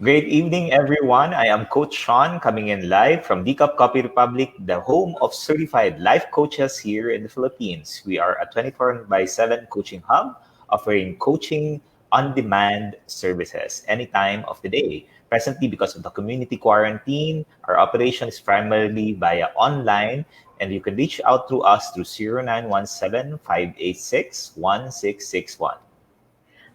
Great evening, everyone. I am Coach Sean coming in live from Decap Copy Republic, the home of certified life coaches here in the Philippines. We are a 24 by 7 coaching hub offering coaching on demand services anytime of the day. Presently, because of the community quarantine, our operation is primarily via online, and you can reach out to us through 0917-586-1661.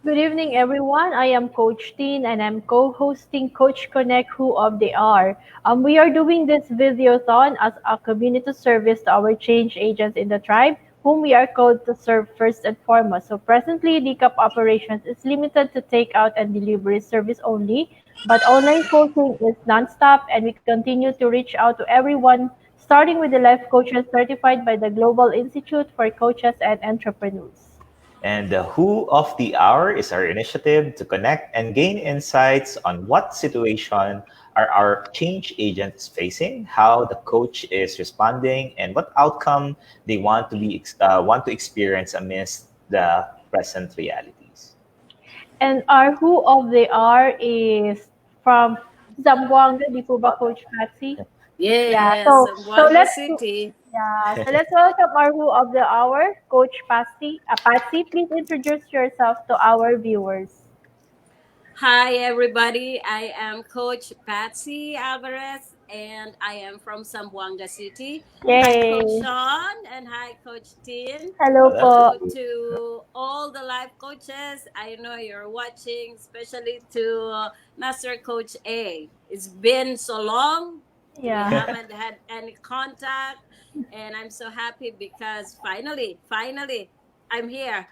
Good evening, everyone. I am Coach Teen and I'm co-hosting Coach Connect Who of They Are. We are doing this videothon as a community service to our change agents in the tribe, whom we are called to serve first and foremost. So presently, DCAP operations is limited to takeout and delivery service only, but online coaching is nonstop and we continue to reach out to everyone, starting with the life coaches certified by the Global Institute for Coaches and Entrepreneurs. And the Who of the Hour is our initiative to connect and gain insights on what situation are our change agents facing, how the coach is responding, and what outcome they want to experience amidst the present realities. And our who of the hour is from Zamboanga, di po ba, Coach Patsy? Yeah, Yes, so Zamboanga let's City. so let's welcome our who of the hour, Coach Patsy. Patsy, please introduce yourself to our viewers. Hi, everybody. I am Coach Patsy Alvarez, and I am from Zamboanga City. Hi, Coach Yay! Sean, and hi, Coach Tin. Hello Hello. po. To all the life coaches, I know you're watching, especially to Master Coach A. It's been so long. We Yeah. haven't had any contact, and I'm so happy because finally, I'm here.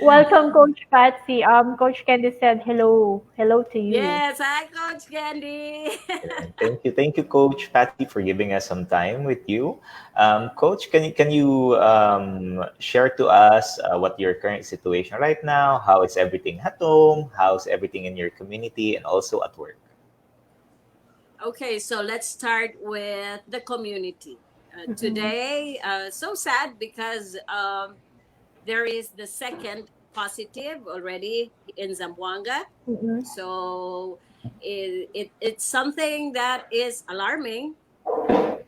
Welcome, Coach Patsy. Coach Candy said hello to you. Yes, hi, Coach Candy. Thank you, Coach Patsy, for giving us some time with you. Coach, can you share to us what your current situation right now? How is everything at home? How's everything in your community and also at work? Okay, so let's start with the community. Mm-mm. Today, so sad because there is the second positive already in Zamboanga. Mm-mm. So it's something that is alarming.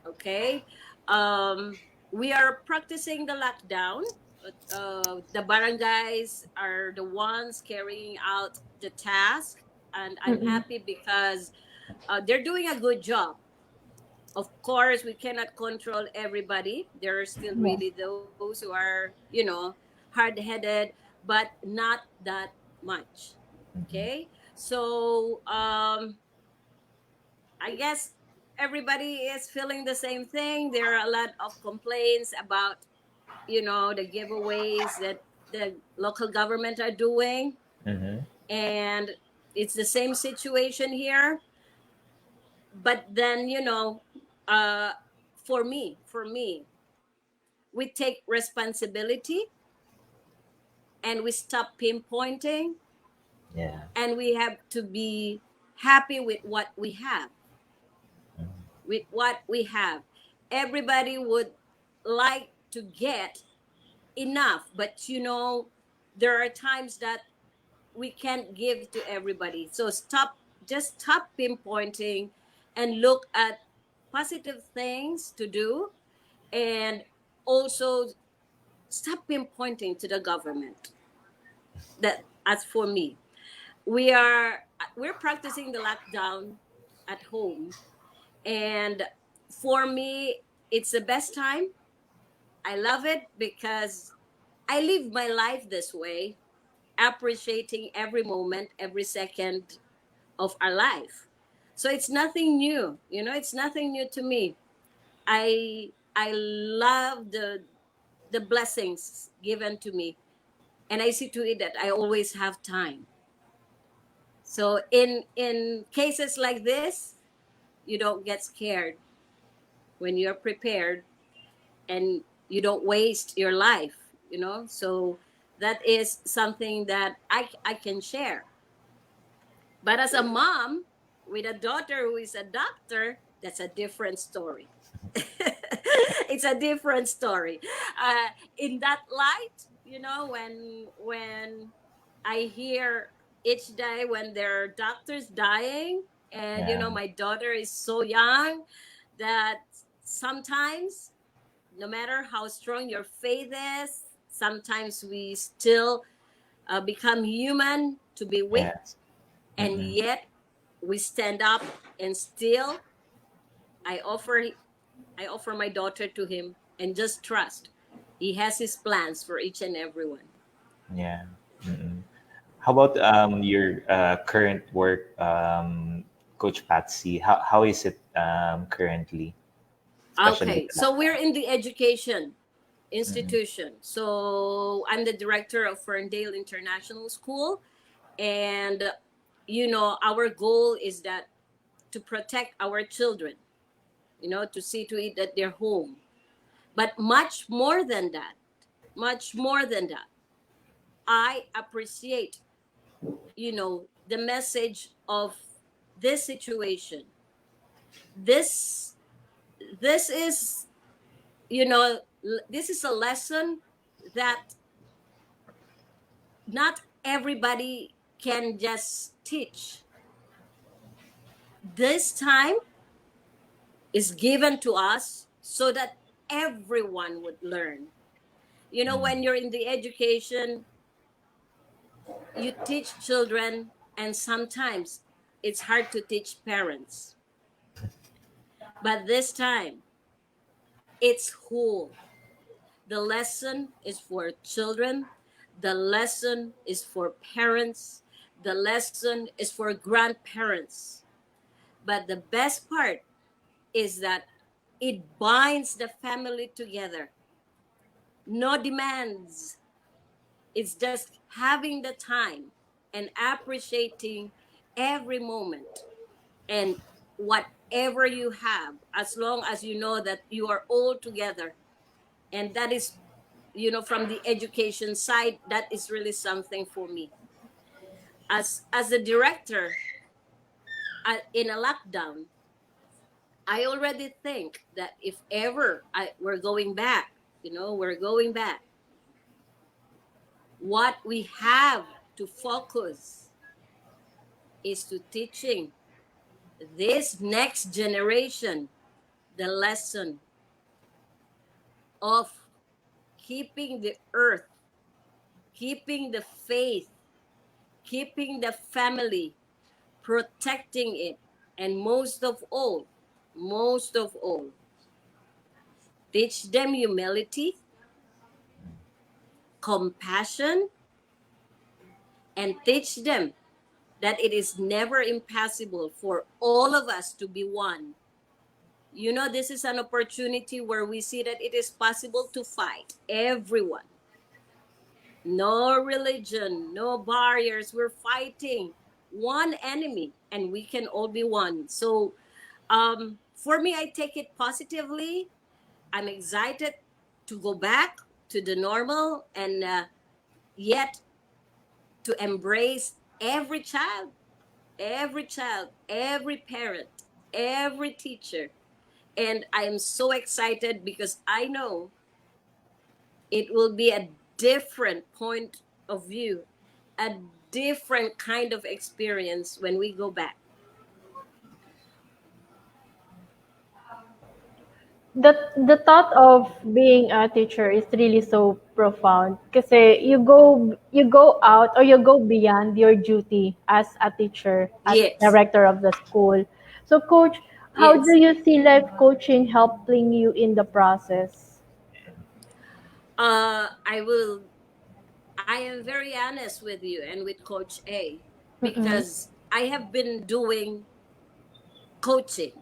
Okay, um, we are practicing the lockdown. The barangays are the ones carrying out the task, and I'm Mm-mm. happy because they're doing a good job. Of course, we cannot control everybody. There are still Yeah. really those who are, hard headed, but not that much. Mhm. Okay. So I guess everybody is feeling the same thing. There are a lot of complaints about, the giveaways that the local government are doing. Mhm. And it's the same situation here. But then, uh, for me, we take responsibility and we stop pinpointing, Yeah. and we have to be happy with what we have. Mhm. With what we have, everybody would like to get enough, but there are times that we can't give to everybody. So stop pinpointing and look at positive things to do, and also stop pinpointing to the government. That, as for me, we're practicing the lockdown at home, and for me, it's the best time. I love it because I live my life this way, appreciating every moment, every second of our life. So it's nothing new, it's nothing new to me. I love the blessings given to me, and I see to it that I always have time. So in cases like this, you don't get scared when you're prepared, and you don't waste your life, so that is something that I can share. But as a mom with a daughter who is a doctor, that's a different story. It's a different story. In that light, when I hear each day when there are doctors dying, and Yeah. my daughter is so young that sometimes, no matter how strong your faith is, sometimes we still become human to be weak, Yes. and Mm-mm. yet we stand up and still I offer I offer my daughter to him and just trust he has his plans for each and everyone. Yeah. Mm-mm. How about your current work, Coach Patsy? How is it currently, especially with Okay, the so we're lockdown? in the education Mm-mm. institution. So I'm the director of Ferndale International School, and our goal is that to protect our children, to see to it that they're home. But much more than that, I appreciate, the message of this situation. This this is, this is a lesson that not everybody can just teach. This time is given to us so that everyone would learn. When you're in the education, you teach children, and sometimes it's hard to teach parents. But this time, it's whole. The lesson is for children, the lesson is for parents, the lesson is for grandparents. But the best part is that it binds the family together. No demands. It's just having the time and appreciating every moment and whatever you have, as long as you know that you are all together. And that is, from the education side, that is really something for me. As a director, in a lockdown, I already think that if ever we're going back, we're going back, what we have to focus is to teaching this next generation the lesson of keeping the earth, keeping the faith, keeping the family, protecting it, and most of all, teach them humility, compassion, and teach them that it is never impossible for all of us to be one. This is an opportunity where we see that it is possible to fight everyone. No religion, no barriers. We're fighting one enemy and we can all be one. So, for me, I take it positively. I'm excited to go back to the normal, and yet to embrace every parent, every teacher. And I am so excited because I know it will be a different point of view, a different kind of experience when we go back. The thought of being a teacher is really so profound kasi you go out or you go beyond your duty as a teacher, as Yes, director of the school. So coach, how do yes. you see life coaching helping you in the process? I will. I am very honest with you and with Coach A, Mm-mm, because I have been doing coaching.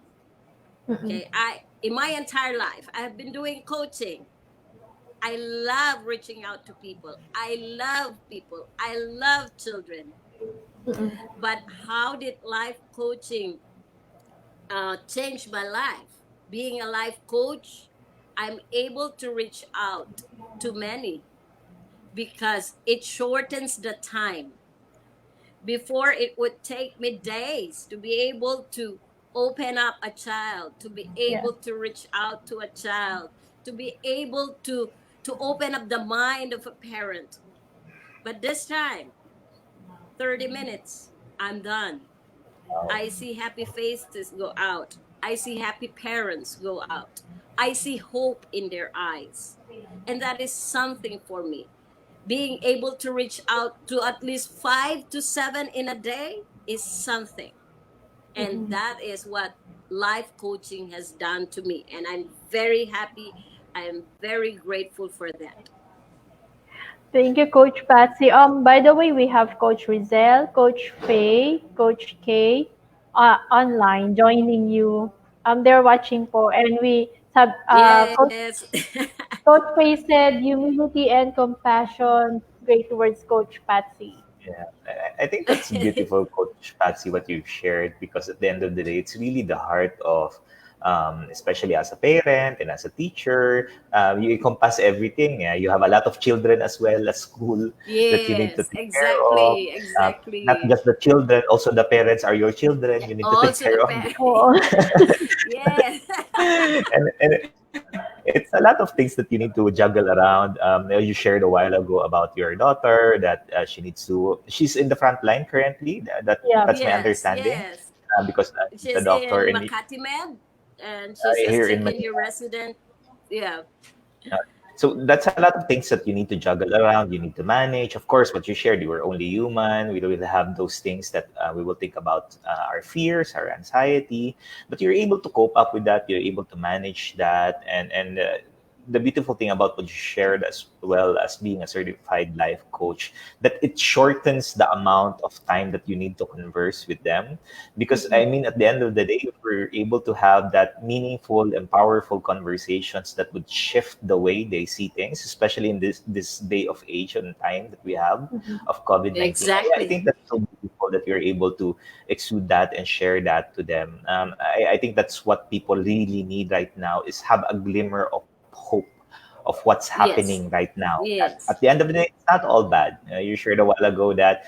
mm-mm, Okay, I in my entire life I have been doing coaching. I love reaching out to people. I love people. I love children. mm-mm. But how did life coaching change my life? Being a life coach, I'm able to reach out to many because it shortens the time. Before, it would take me days to be able to open up a child, to be Yeah. able to reach out to a child, to be able to open up the mind of a parent. But this time, 30 minutes, I'm done. Wow. I see happy faces go out. I see happy parents go out. I see hope in their eyes. And that is something for me. Being able to reach out to at least 5 to 7 in a day is something. And Mhm. that is what life coaching has done to me. And I'm very happy. I am very grateful for that. Thank you, Coach Patsy. By the way, we have Coach Rizel, Coach Faye, Coach K, online joining you. They're watching po, and we have Yes. Coach Faye said humility and compassion. Great words, Coach Patsy. Yeah, I think that's beautiful, Coach Patsy, what you've shared, because at the end of the day, it's really the heart of, especially as a parent and as a teacher, you encompass everything. Yeah? You have a lot of children as well as school that you need to Yes, take care of. exactly, Not exactly. just the children, also the parents are your children. You need to take Also the care of. parents. Oo. Yes. And it's a lot of things that you need to juggle around. You shared a while ago about your daughter that she's in the front line currently. Yeah. That's my Yes, understanding, yes. because she's a She's doctor in in Makati Med and she's a here in second year Manila. resident. Yeah. Uh, So that's a lot of things that you need to juggle around. You need to manage. Of course, what you shared, you were only human. We will have those things that we will think about our fears, our anxiety, but you're able to cope up with that. You're able to manage that, and the beautiful thing about what you shared, as well as being a certified life coach, that it shortens the amount of time that you need to converse with them, because I Mhm. mean, at the end of the day, if we're able to have that meaningful and powerful conversations that would shift the way they see things, especially in this day of age and time that we have Mhm. of COVID-19. I Exactly. think that's so beautiful that you're able to exude that and share that to them. I think that's what people really need right now, is have a glimmer of hope of what's happening Yes. right now. At Yes. the end of the day, it's not all bad. You shared a while ago that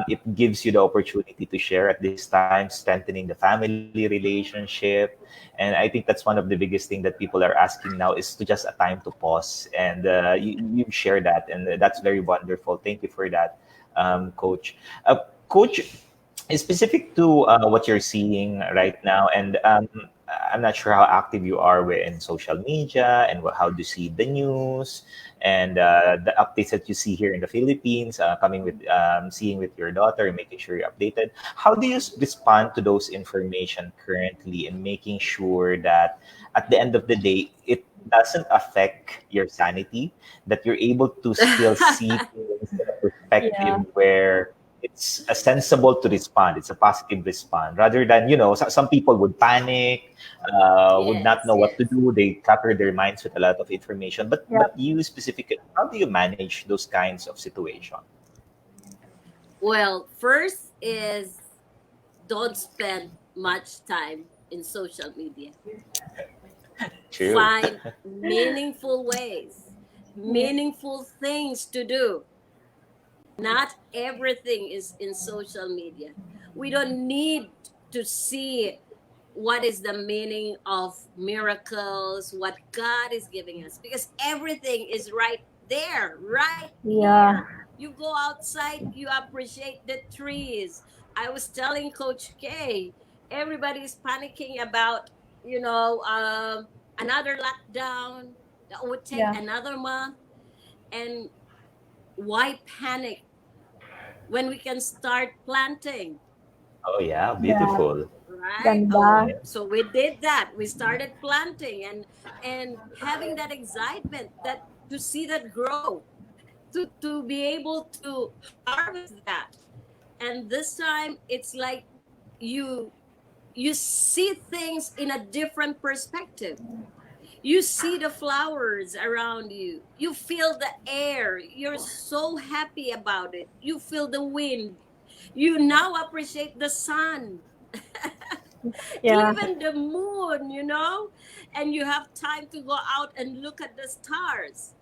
it gives you the opportunity to share at this time, strengthening the family relationship. And I think that's one of the biggest thing that people are asking now, is to just a time to pause. And you share that, and that's very wonderful. Thank you for that, Coach. Coach, specific to what you're seeing right now, and I'm not sure how active you are in social media, and how do you see the news and the updates that you see here in the Philippines, coming with seeing with your daughter and making sure you're updated. How do you respond to those information currently, and making sure that at the end of the day, it doesn't affect your sanity, that you're able to still see things in a Yeah. perspective where it's a sensible to respond. It's a positive respond, rather than, some people would panic, would not Yes, know what to yes. do. They clutter their minds with a lot of information. But Yep. you specifically, how do you manage those kinds of situation? Well, first is don't spend much time in social media. True. Find meaningful ways, Yeah. meaningful things to do. Not everything is in social media. We don't need to see what is the meaning of miracles, what God is giving us, because everything is right there, right Yeah. here. You go outside, you appreciate the trees. I was telling Coach K, everybody is panicking about, you know, another lockdown that would take Yeah. another month. And why panic when we can start planting? Oh yeah, Yeah. beautiful. Right? Oh, Ganda. Yeah. so we did that. We started planting and having that excitement, that to see that grow, to be able to harvest that. And this time it's like you you see things in a different perspective. You see the flowers around you. You feel the air. You're so happy about it. You feel the wind. You now appreciate the sun, Yeah. even the moon, and you have time to go out and look at the stars.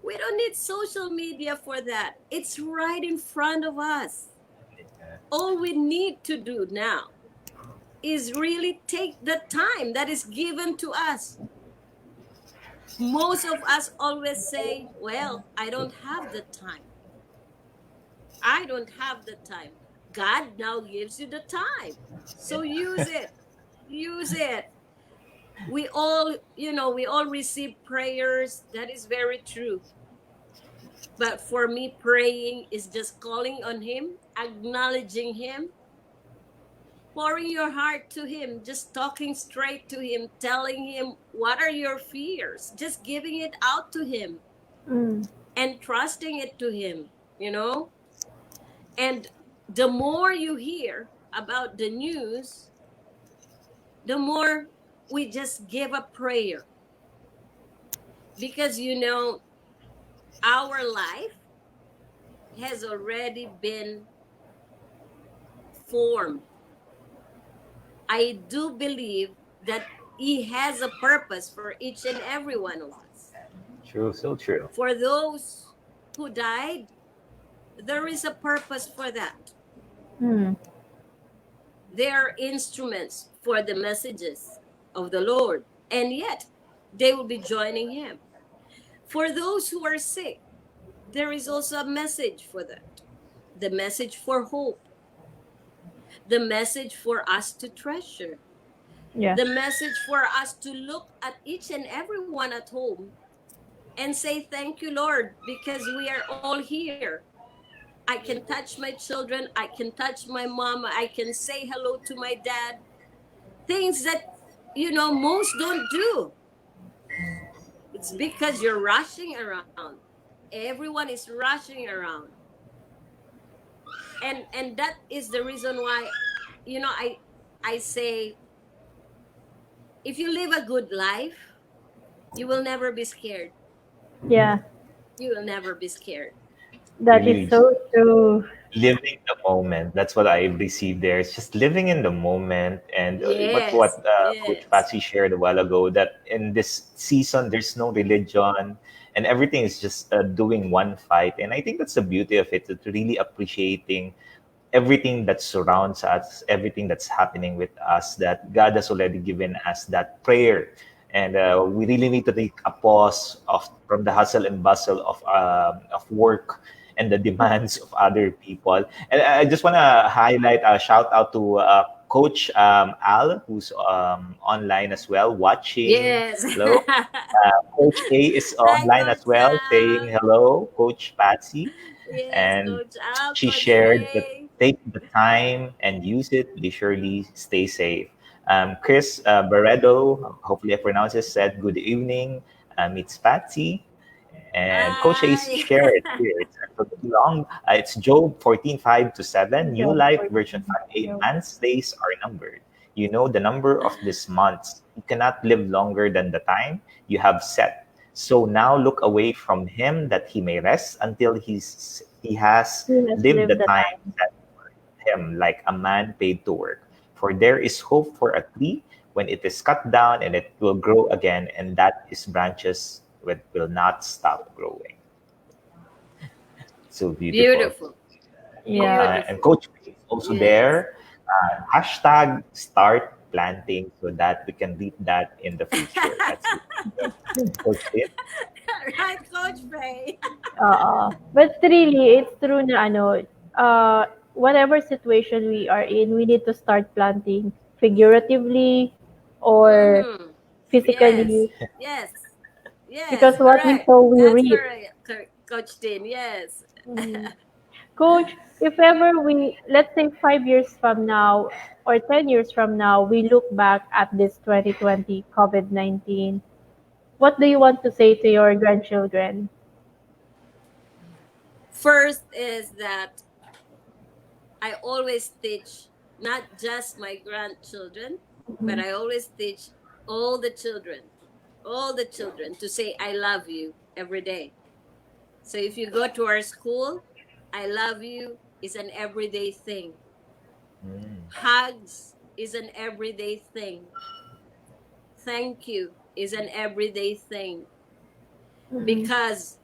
We don't need social media for that. It's right in front of us. All we need to do now is really take the time that is given to us. Most of us always say, well, I don't have the time. I don't have the time. God now gives you the time. So use it. Use it. We all, we all receive prayers. That is very true. But for me, praying is just calling on Him, acknowledging Him, pouring your heart to Him, just talking straight to Him, telling Him what are your fears, just giving it out to Him Mm. and trusting it to Him, you know? And the more you hear about the news, the more we just give a prayer because, our life has already been formed. I do believe that He has a purpose for each and every one of us. True, so true. For those who died, there is a purpose for that. Mm. They are instruments for the messages of the Lord, and yet they will be joining Him. For those who are sick, there is also a message for that. The message for hope, the message for us to treasure, Yeah. the message for us to look at each and every one at home and say, "Thank you, Lord, because we are all here. I can touch my children, I can touch my mom, I can say hello to my dad." Things that, most don't do. It's because you're rushing around. Everyone is rushing around. And that is the reason why, I say, if you live a good life, you will never be scared. Yeah. You will never be scared. That is Really, just so true. living the moment. That's what I received there. It's just living in the moment. And Yes, Coach yes. Patsy shared a while ago, that in this season there's no religion, and everything is just doing one fight. And I think that's the beauty of it. It's really appreciating everything that surrounds us, everything that's happening with us, that God has already given us that prayer. And we really need to take a pause from the hustle and bustle of work and the demands of other people. And I just want to highlight a shout out to Coach Al, who's online as well, watching. Yes. Hello. Coach A is Hi, online as Coach well, saying Al. hello, Coach Patsy. Yes, And Coach Al, she Coach shared that A. take the time and use it. Be surely stay safe. Chris Barredo, hopefully I pronounced it, said good evening. It's Patsy. And Coach Ace Hi. shared here. It's actually long. It's Job 14:5-7. New Job Life version 14. 5a. Job. Man's days are numbered. You know the number of these months. You cannot live longer than the time you have set. So now look away from him that he may rest until he has He has lived the lived the time time. set for him like a man paid to work. For there is hope for a tree when it is cut down and it will grow again, and that its branches will not stop growing. So beautiful. Beautiful. Yeah. And Beautiful. Coach P is also Yes. there. Hashtag start planting so that we can reap that in the future. That's it. Coach P. Right, Coach Faye. But really, it's true na whatever situation we are in, we need to start planting figuratively or Mm-hmm. Yes. physically, Yes. Yes. because what we Correct. sow, we That's reap. correct, Coach Tin. Yes. Mhm. Coach, if ever let's say 5 years from now or 10 years from now, we look back at this 2020 COVID-19, what do you want to say to your grandchildren? First is that I always teach not just my grandchildren, but Mhm. I always teach all the children to say, "I love you" every day. So if you go to our school, "I love you" is an everyday thing. Mm. Hugs is an everyday thing. Thank you is an everyday thing Mhm. because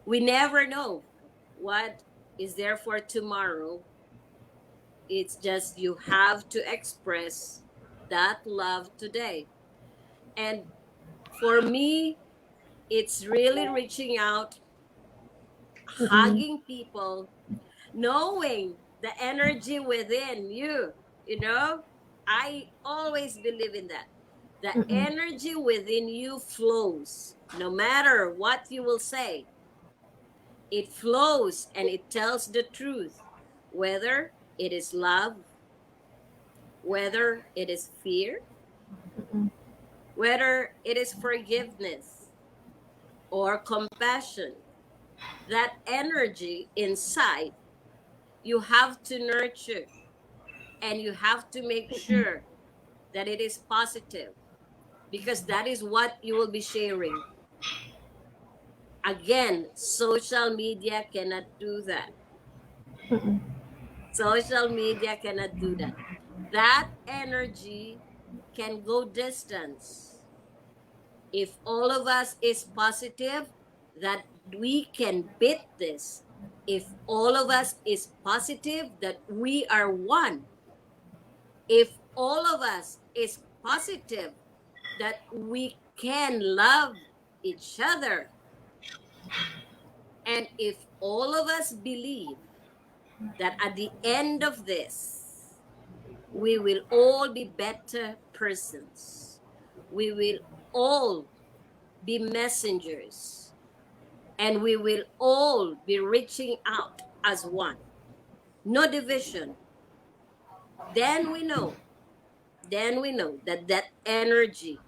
we never know what is there for tomorrow. It's just you have to express that love today. And for me, it's really reaching out, Mhm. hugging people, knowing. the energy within you, you know, I always believe in that. The Mm-mm. energy within you flows no matter what you will say. It flows and it tells the truth, whether it is love, whether it is fear, Mm-mm. whether it is forgiveness or compassion. That energy inside, you have to nurture, and you have to make sure that it is positive, because that is what you will be sharing. Again, social media cannot do that. Mm-mm. Social media cannot do that. That energy can go distance. If all of us is positive, that we can beat this. If all of us is positive, that we are one. If all of us is positive, that we can love each other. And if all of us believe that at the end of this, we will all be better persons, we will all be messengers, and we will all be reaching out as one, no division, then we know that that energy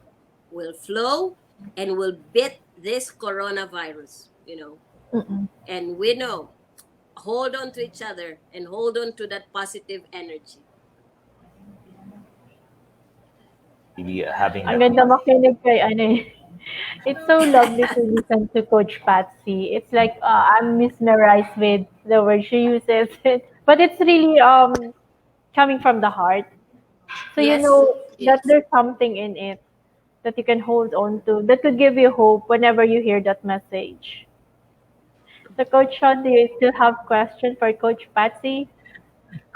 will flow and will beat this coronavirus, you know. Mm-mm. And we know, hold on to each other and hold on to that positive energy. Really having Ang that. ganda makinig kay ano eh. It's so lovely to listen to Coach Patsy. It's like I'm mesmerized with the word she uses, but it's really coming from the heart. So you Yes, know that yes. there's something in it that you can hold on to that could give you hope whenever you hear that message. So Coach Sean, do you still have question for Coach Patsy?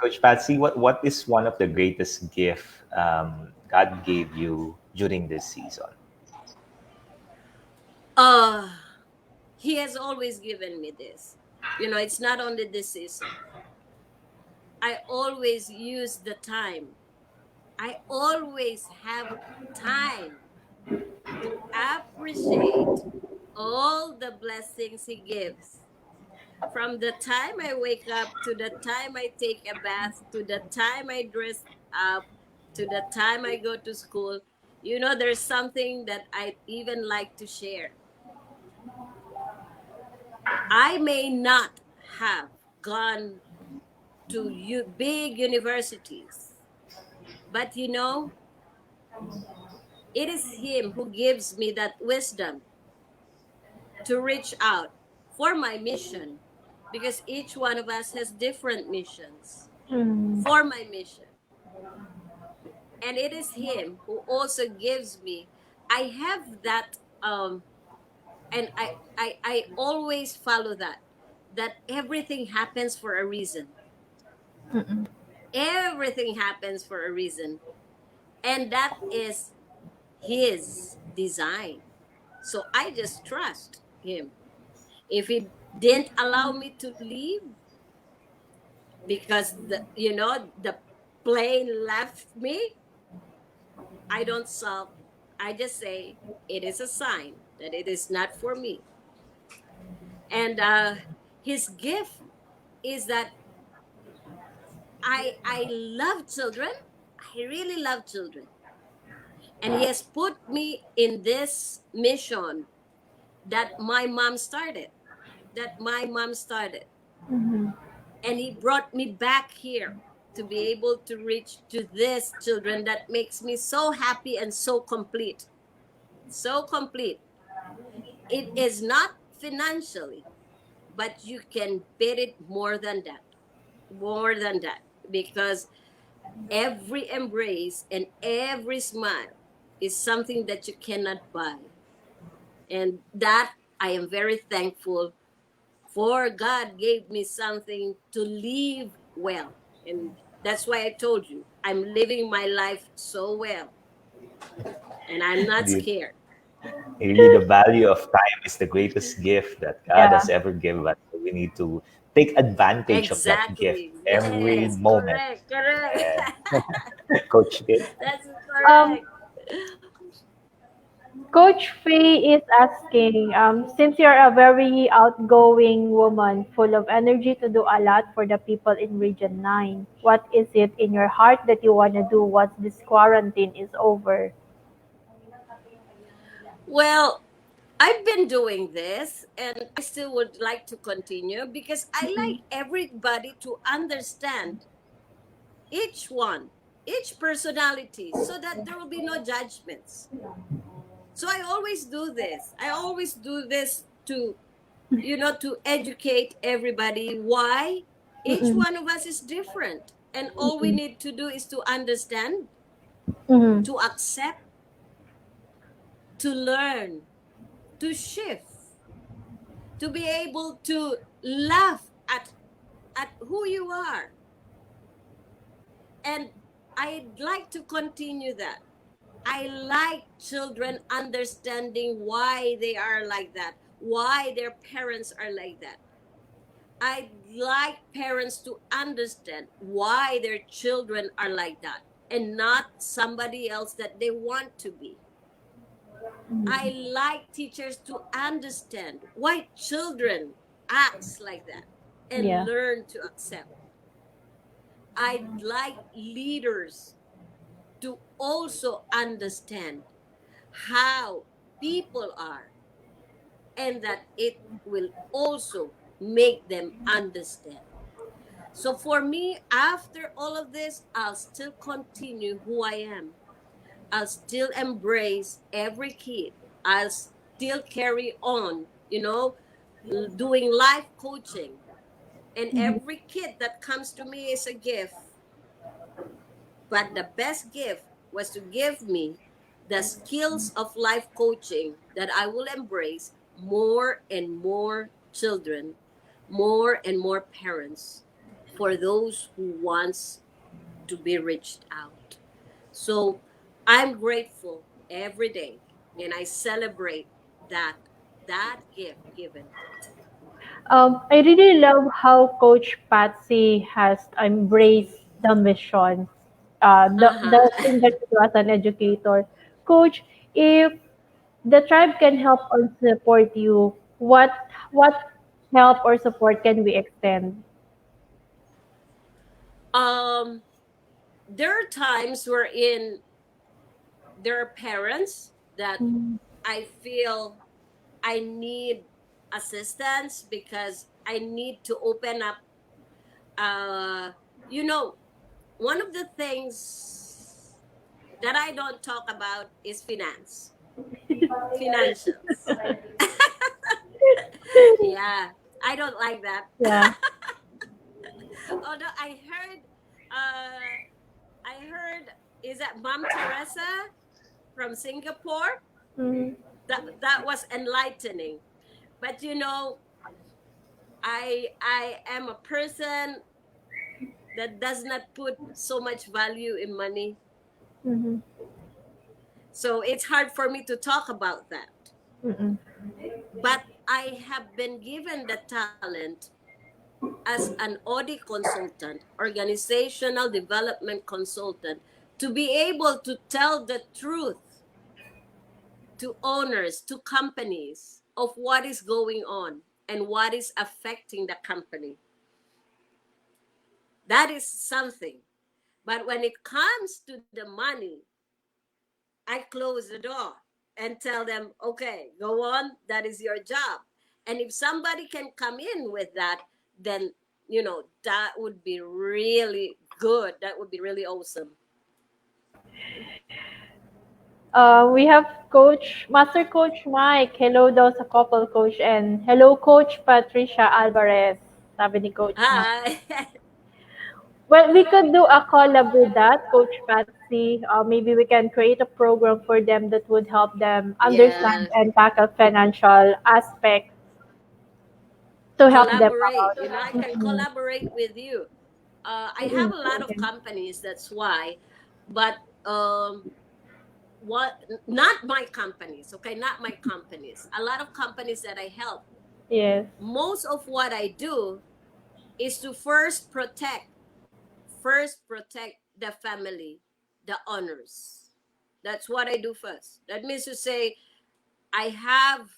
Coach Patsy, what is one of the greatest gift God gave you during this season? Uh, he has always given me this. You know, it's not only this season. I always use the time. I always have time to appreciate all the blessings he gives. From the time I wake up to the time I take a bath to the time I dress up to the time I go to school, you know, there's something that I even like to share. I may not have gone to big universities, but you know, it is him who gives me that wisdom to reach out for my mission, because each one of us has different missions. Mm, For my mission, and it is him who also gives me, I have that, and I always follow that everything happens for a reason. mm-mm, Everything happens for a reason, and that is his design. So I just trust him. If he didn't allow me to leave because the plane left me, I don't solve. I just say it is a sign that it is not for me. And his gift is that I love children. I really love children, and he has put me in this mission that my mom started. That my mom started, mm-hmm. and he brought me back here to be able to reach to these children that makes me so happy and so complete. So complete. It is not financially, but you can bet it more than that. More than that. Because every embrace and every smile is something that you cannot buy. And that I am very thankful for. God gave me something to live well. And that's why I told you, I'm living my life so well. And I'm not Really, scared. really, the value of time is the greatest gift that God Yeah. has ever given us. So we need to take advantage of that gift Exactly. every Yes, moment. correct, correct. Yeah. Coach Tin? That's Um, correct. Coach Faye is asking, since you're a very outgoing woman, full of energy to do a lot for the people in Region 9, what is it in your heart that you want to do once this quarantine is over? Well, I've been doing this and I still would like to continue because I like everybody to understand each one, each personality, so that there will be no judgments. So I always do this. I always do this to, to educate everybody why each Mm-mm, one of us is different. And all we need to do is to understand, mm-mm, to accept, to learn, to shift, to be able to laugh at who you are. And I'd like to continue that. I like children understanding why they are like that, why their parents are like that. I'd like parents to understand why their children are like that and not somebody else that they want to be. I like teachers to understand why children acts like that and yeah. learn to accept. I'd like leaders to also understand how people are and that it will also make them understand. So for me, after all of this, I'll still continue who I am. I'll still embrace every kid. I'll still carry on, doing life coaching. And Mhm. every kid that comes to me is a gift. But the best gift was to give me the skills of life coaching that I will embrace more and more children, more and more parents for those who wants to be reached out. So I'm grateful every day and I celebrate that gift given. I really love how Coach Patsy has embraced the mission, the Uh-huh. thing that you do as an educator. Coach, if the tribe can help or support you, what help or support can we extend? There are times wherein there are parents that Mm, I feel I need assistance because I need to open up. Uh, you know, one of the things that I don't talk about is financials. Yeah, I don't like that. yeah. Although I heard, is that Mom Teresa from Singapore? Mm, That was enlightening. But I am a person that does not put so much value in money. mhm, So it's hard for me to talk about that. mm, But I have been given the talent as an audit consultant, organizational development consultant, to be able to tell the truth to owners, to companies of what is going on and what is affecting the company. That is something. But when it comes to the money, I close the door and tell them, okay, go on, that is your job. And if somebody can come in with that, then, that would be really good. That would be really awesome. we have Coach, Master Coach Mike. Hello daw sa couple coach. And hello Coach Patricia Alvarez. Sabi ni Coach Mike. Hi. Well, we could do a collab with that, Coach Patsy. Maybe we can create a program for them that would help them understand Yeah. and tackle financial aspects to help them Collaborate. out. I can Mm-mm. collaborate with you. I have Mm-mm. a lot of companies, that's why. But what not my companies, okay, not my companies, a lot of companies that I help. Yes. Most of what I do is to first protect the family, the honors. That's what I do first. That means to say I have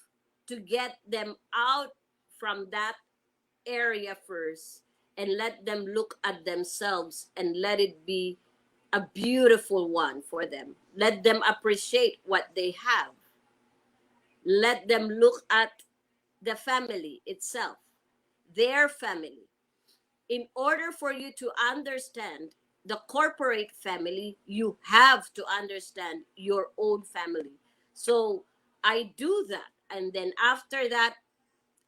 to get them out from that area first and let them look at themselves and let it be a beautiful one for them. Let them appreciate what they have. Let them look at the family itself, their family. In order for you to understand the corporate family, you have to understand your own family. So I do that. And then after that,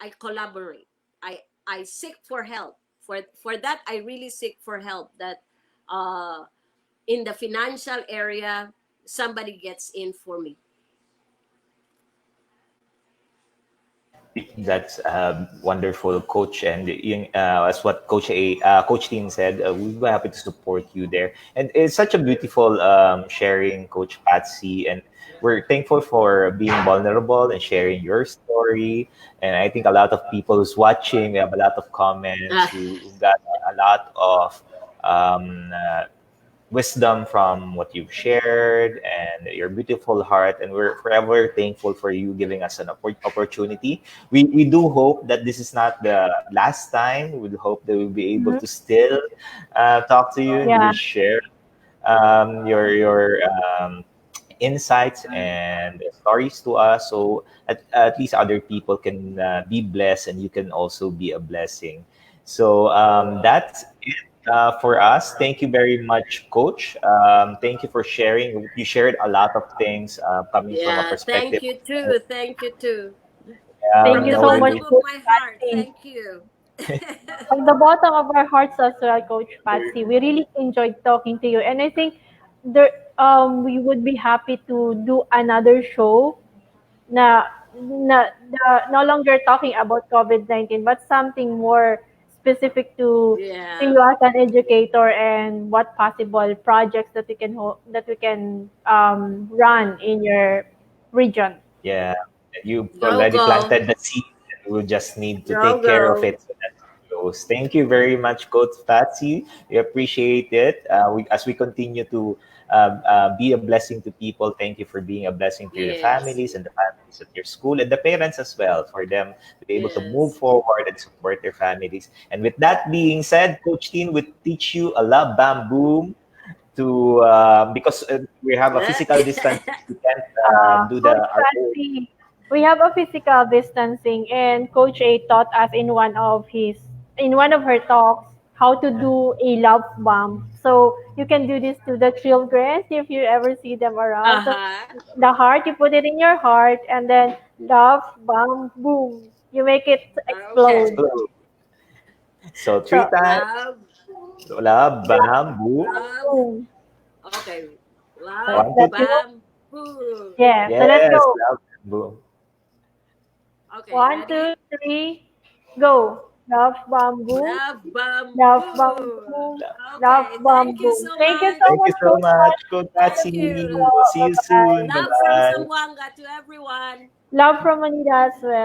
I collaborate. I seek for help. For that, I really seek for help that uh, in the financial area, somebody gets in for me. That's wonderful, Coach. And as what Coach Dean said, we'll be happy to support you there. And it's such a beautiful sharing, Coach Patsy. And we're thankful for being vulnerable and sharing your story. And I think a lot of people who's watching, we have a lot of comments who got a lot of wisdom from what you've shared and your beautiful heart. And we're forever thankful for you giving us an opportunity. We do hope that this is not the last time. We hope that we'll be able Mhm. to still talk to you and you Yeah. will share your insights and stories to us, so at least other people can be blessed and you can also be a blessing. So that's it for us. Thank you very much, Coach. Thank you for sharing. You shared a lot of things coming from a Yeah, thank perspective you too. Thank you too. Thank From you the so much, bottom knowing. of Coach my heart, Patsy. thank you. From the bottom of our hearts as well, Coach Patsy, we really enjoyed talking to you, and I think there we would be happy to do another show na no longer talking about COVID-19, but something more specific to Yeah, you as an educator and what possible projects that we can run in your region. Yeah, you go, already go, planted the seed. And we just need to go, take care of go. it so that it grows. Thank you very much, Coach Patsy. We appreciate it. As we continue to be a blessing to people, thank you for being a blessing to your Yes, families and the families at your school and the parents as well, for them to be able to move yes. forward and support their families. And with that being said, Coach Teen would teach you a love bamboo to because we have a physical distance, we can't do the Coach our own. Patsy, we have a physical distancing, and Coach A taught us in one of her talks how to do a love bomb. So you can do this to the children if you ever see them around. So Uh-huh. the heart, you put it in your heart, and then love bomb boom. You make it explode. Okay. Explode. So three So times, Love, love, bamboo. love. boom. Okay. So Love, One, two, let's three. go. bam, boom. Yeah. So let's Yes, go. love, bamboo. Okay, One, ready? two, three, go. Love bomb boom. Love, bam, Love bomb boom. boom. Love Okay, bomb thank you boom. so Thank you so much. Thank you much, so Coach much, Coach Thank Patsy. you. Patsy. We'll see you Bye. soon. Bye Love from bye. Zamboanga to everyone. Love from Manila as well.